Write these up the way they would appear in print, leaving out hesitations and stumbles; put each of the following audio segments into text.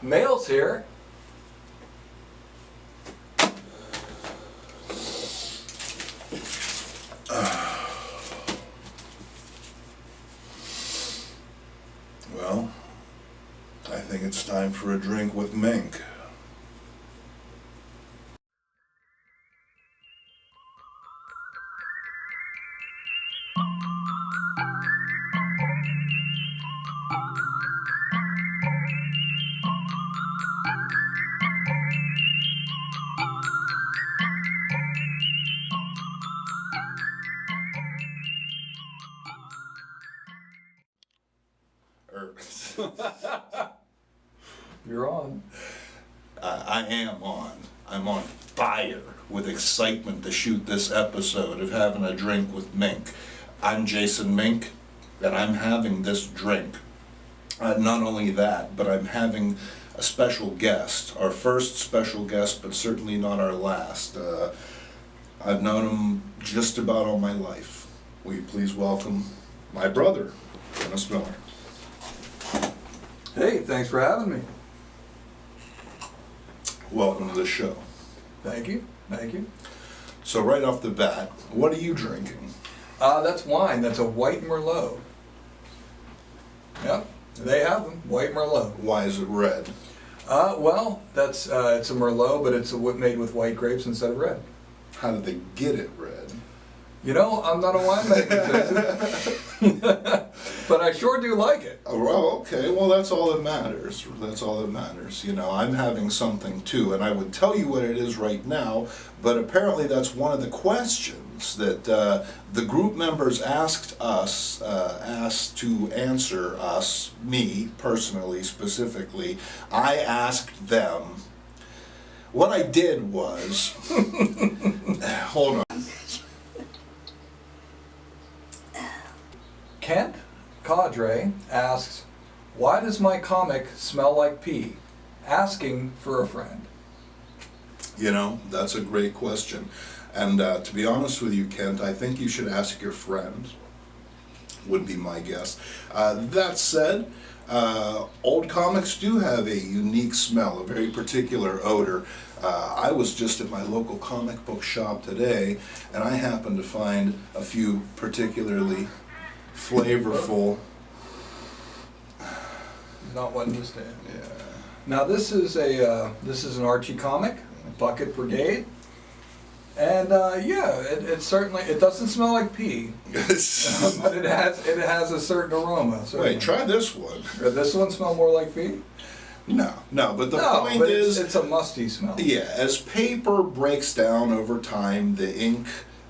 Mail's here. Well, I think it's time for a drink with Mink. You're on. I am on. I'm on fire with excitement to shoot this episode of Having a Drink with Mink. I'm Jason Mink, and I'm having this drink. Not only that, but I'm having a special guest. Our first special guest, but certainly not our last. I've known him just about all my life. Will you please welcome my brother, Dennis Miller. Hey, thanks for having me. Welcome to the show. Thank you. Thank you. So right off the bat, what are you drinking? That's wine. That's a white Merlot. Yep, they have them. White Merlot. Why is it red? Well, that's it's a Merlot, but it's made with white grapes instead of red. How did they get it red? You know, I'm not a winemaker, Jason. But I sure do like it. Oh, well, okay. Well, that's all that matters. That's all that matters. You know, I'm having something too, and I would tell you what it is right now, but apparently that's one of the questions that the group members asked to answer us, me personally, specifically. I asked them. What I did was, hold on. Kent Cadre asks, why does my comic smell like pee? Asking for a friend. You know, that's a great question. And to be honest with you, Kent, I think you should ask your friend, would be my guess. That said, old comics do have a unique smell, a very particular odor. I was just at my local comic book shop today, and I happened to find a few particularly flavorful. Not one to stand. Yeah. Now this is an Archie comic, Bucket Brigade, and yeah, it certainly doesn't smell like pee, but it has a certain aroma. Certainly. Wait, try this one. Does this one smell more like pee? No, but the No, point but is, it's a musty smell. yeah, as paper breaks down over time, the ink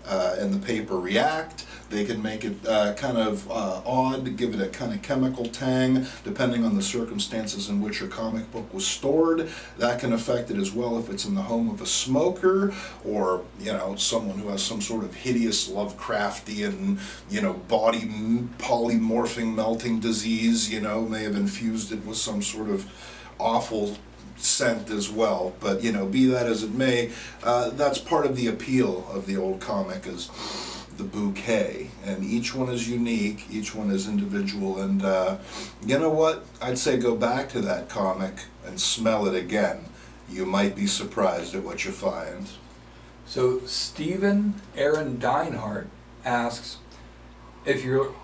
and the paper react. They can make it kind of odd, give it a kind of chemical tang, depending on the circumstances in which your comic book was stored. That can affect it as well if it's in the home of a smoker, or, you know, someone who has some sort of hideous Lovecraftian, you know, body polymorphing melting disease, you know, may have infused it with some sort of awful scent as well. But, you know, be that as it may, that's part of the appeal of the old comic, is the bouquet, and each one is unique, each one is individual, and you know what, I'd say go back to that comic and smell it again. You might be surprised at what you find. So Stephen Aaron Deinhardt asks, if you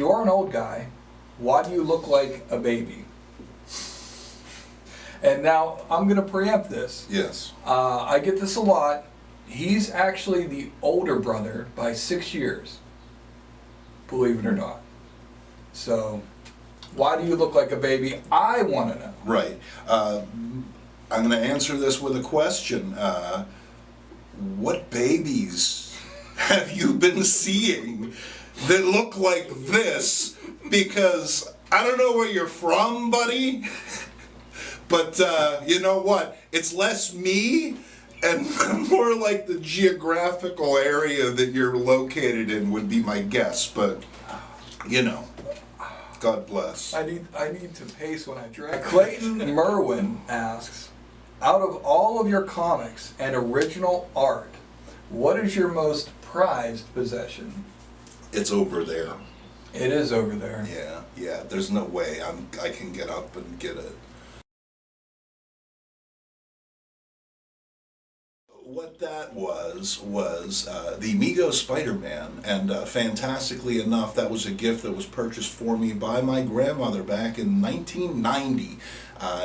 are an old guy, why do you look like a baby? And now I'm going to preempt this. Yes. I get this a lot. He's actually the older brother by 6 years, believe it or not. So, why do you look like a baby? I want to know. Right. I'm going to answer this with a question. What babies have you been seeing that look like this? Because I don't know where you're from, buddy, but you know what? It's less me and more like the geographical area that you're located in would be my guess, but you know, God bless. I need to pace when I drink. Clayton Merwin asks, out of all of your comics and original art, what is your most prized possession? It's over there. It is over there. Yeah. There's no way I can get up and get it. what that was the Mego Spider-Man, and fantastically enough, that was a gift that was purchased for me by my grandmother back in 1990.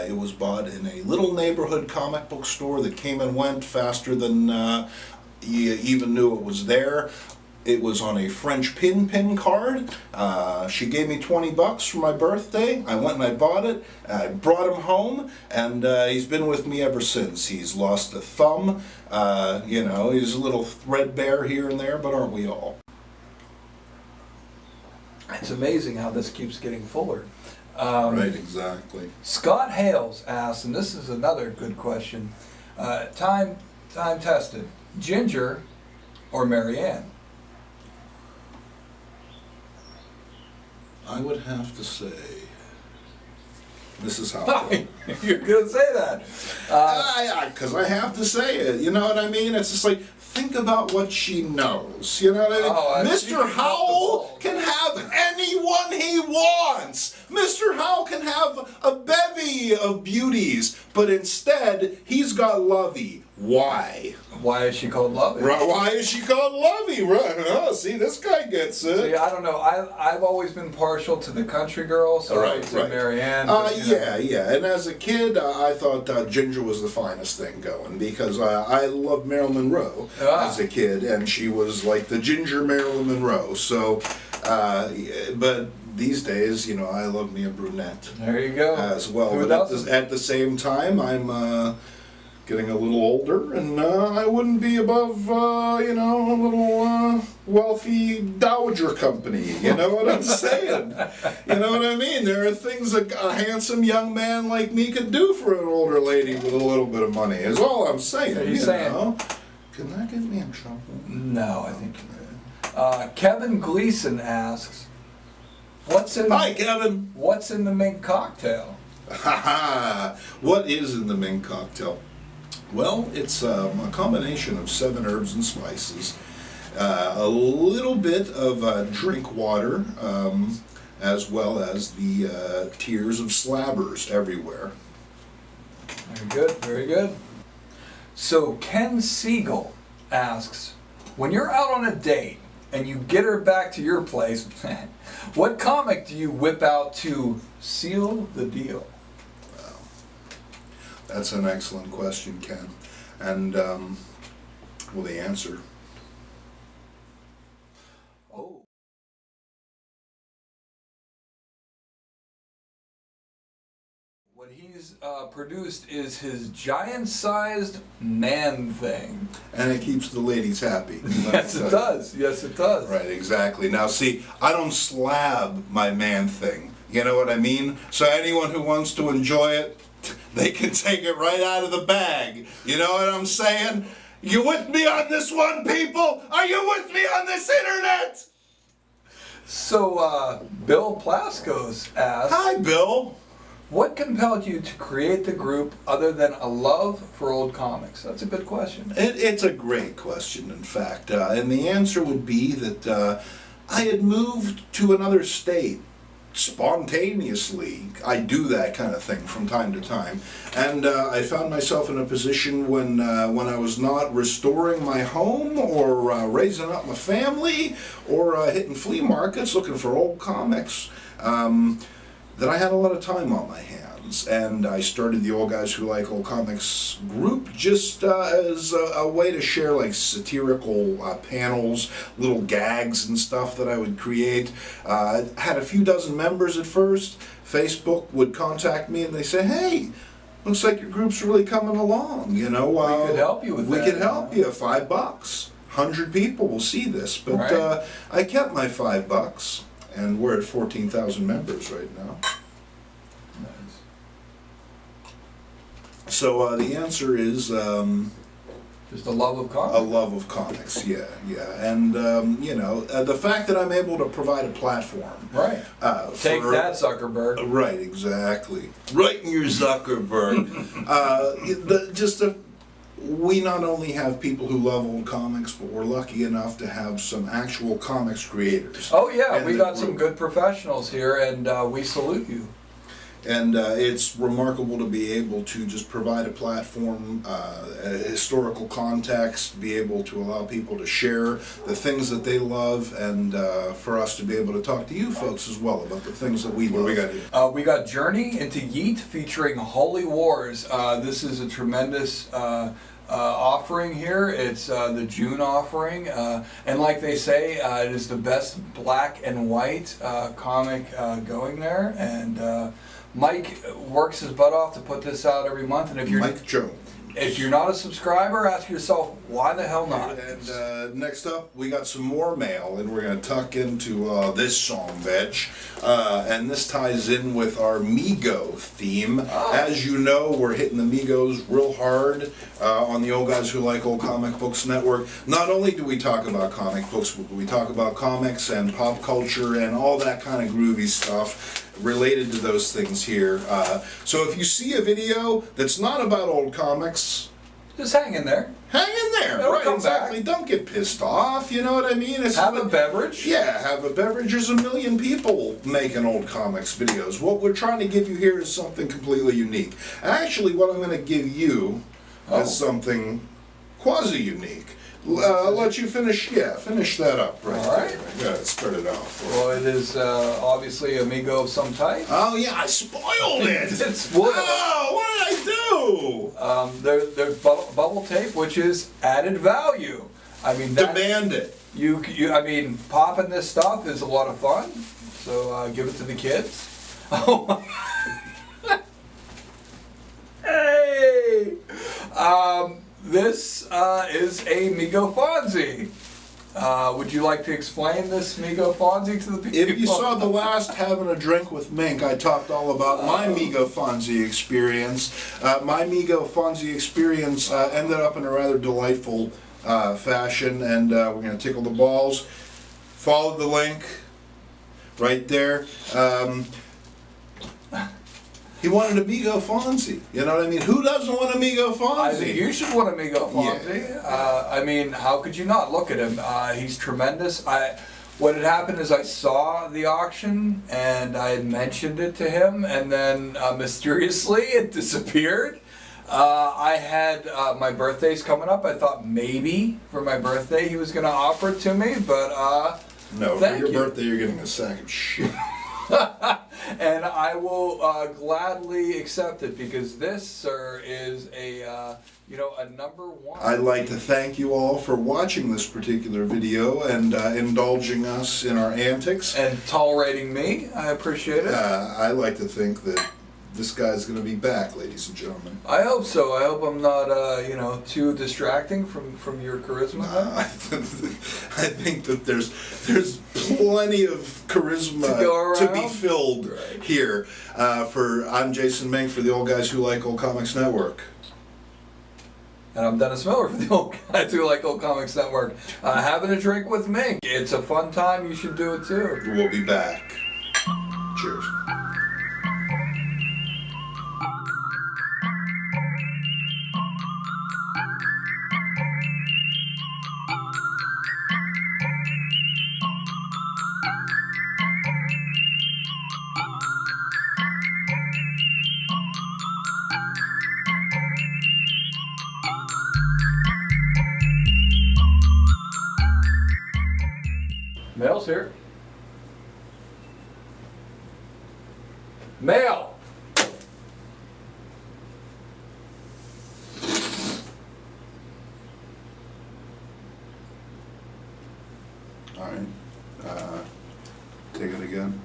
It was bought in a little neighborhood comic book store that came and went faster than you even knew it was there. It was on a French pin card. She gave me $20 for my birthday. I went and I bought it. I brought him home, and he's been with me ever since. He's lost a thumb. You know, he's a little threadbare here and there, but aren't we all? It's amazing how this keeps getting fuller. Right, exactly. Scott Hales asks, and this is another good question, time tested, Ginger or Marianne? I would have to say, Mrs. Howell. You're gonna say that. Because I have to say it. You know what I mean? It's just like, think about what she knows. You know what I mean? Mr. Howell can have anyone he wants. Mr. Howell can have a bevy of beauties, but instead, he's got Lovey. Why? Why is she called Lovey? Right, why is she called Lovey? Right? Oh, see, this guy gets it. See, I don't know. I've always been partial to the country girl, so I would say Marianne. Yeah. And as a kid, I thought Ginger was the finest thing going, because I loved Marilyn Monroe as a kid, and she was like the Ginger Marilyn Monroe. So, but these days, you know, I love me a brunette. There you go. As well. Who But at the same time, I'm getting a little older, and I wouldn't be above, you know, a little wealthy dowager company. You know what I'm saying? You know what I mean? There are things a handsome young man like me could do for an older lady with a little bit of money, is all I'm saying. Are you saying? Know? Can that get me in trouble? No, I think Kevin Gleason asks, Hi, Kevin. What's in the Mink cocktail? What is in the Mink cocktail? Well, it's a combination of 7 herbs and spices, a little bit of drink water, as well as the tiers of slabbers everywhere. Very good, very good. So Ken Siegel asks, when you're out on a date and you get her back to your place, what comic do you whip out to seal the deal? That's an excellent question, Ken. And, well, the answer. Oh. What he's produced is his giant-sized man thing. And it keeps the ladies happy. Yes, it does. Yes, it does. Right, exactly. Now, see, I don't slab my man thing. You know what I mean? So anyone who wants to enjoy it, they can take it right out of the bag. You know what I'm saying? You with me on this one, people? Are you with me on this internet? So, Bill Plaskos asks, Hi, Bill. what compelled you to create the group other than a love for old comics? That's a good question. It's a great question, in fact. And the answer would be that I had moved to another state. Spontaneously, I do that kind of thing from time to time, and I found myself in a position when I was not restoring my home or raising up my family or hitting flea markets looking for old comics, that I had a lot of time on my hands, and I started the Old Guys Who Like Old Comics group just as a way to share like satirical panels, little gags and stuff that I would create. I had a few dozen members at first. Facebook would contact me and they say, hey, looks like your group's really coming along, you know. We could help you with that. We could help you, $5. 100 people will see this, but right. I kept my $5. And we're at 14,000 members right now. Nice. So the answer is just a love of comics. a love of comics. Yeah. And you know, the fact that I'm able to provide a platform. Right. Take that, Zuckerberg. Right. Exactly. Right in your Zuckerberg. We not only have people who love old comics, but we're lucky enough to have some actual comics creators. Oh yeah, we got some good professionals here, and we salute you. And it's remarkable to be able to just provide a platform, a historical context, be able to allow people to share the things that they love, and for us to be able to talk to you folks as well about the things that we love. What we got here? We got Journey into Yeet featuring Holy Wars. This is a tremendous offering here. It's the June offering, and like they say, it is the best black and white comic going there. And Mike works his butt off to put this out every month. And if you're Mike Jones. If you're not a subscriber, ask yourself, why the hell not? And next up, we got some more mail, and we're going to tuck into this song, bitch. And this ties in with our Mego theme. Oh. As you know, we're hitting the Megos real hard on the Old Guys Who Like Old Comic Books Network. Not only do we talk about comic books, but we talk about comics and pop culture and all that kind of groovy stuff related to those things here. So if you see a video that's not about old comics, just hang in there. hang in there. It'll Right, come exactly. back. Don't get pissed off, you know what I mean? Have a beverage. Yeah, have a beverage. There's a million people making old comics videos. What we're trying to give you here is something completely unique. Actually, what I'm going to give you is something quasi-unique. Let you finish that up right All right. there. Yeah, start it off. Well, it is obviously Amigo of some type. Oh yeah, I spoiled it. It's wood. Oh, what did I do? There's bubble tape, which is added value. I mean, Demand it. I mean, popping this stuff is a lot of fun. So give it to the kids. Oh. Hey. This is a Mego Fonzie. Would you like to explain this Mego Fonzie to the people? If you saw the last Having a Drink with Mink, I talked all about my Mego Fonzie experience. My Mego Fonzie experience ended up in a rather delightful fashion, and we're going to tickle the balls. Follow the link right there. He wanted a Mego Fonzie. You know what I mean? Who doesn't want a Mego Fonzie? I think you should want a Mego Fonzie. Yeah. I mean, how could you not? Look at him. He's tremendous. What had happened is I saw the auction and I had mentioned it to him, and then mysteriously it disappeared. I had my birthday's coming up. I thought maybe for my birthday he was going to offer it to me, but no, for your birthday you're getting a sack of shit. And I will gladly accept it, because this, sir, is a a #1. I'd like to thank you all for watching this particular video and indulging us in our antics. And tolerating me. I appreciate it. I like to think that this guy's going to be back, ladies and gentlemen. I hope so. I hope I'm not, too distracting from your charisma. I think that there's plenty of charisma to be filled here. I'm Jason Mink for the Old Guys Who Like Old Comics Network. And I'm Dennis Miller for the Old Guys Who Like Old Comics Network. Having a drink with Mink. It's a fun time. You should do it too. We'll be back. Cheers. Mail's here. Mail! All right. Take it again.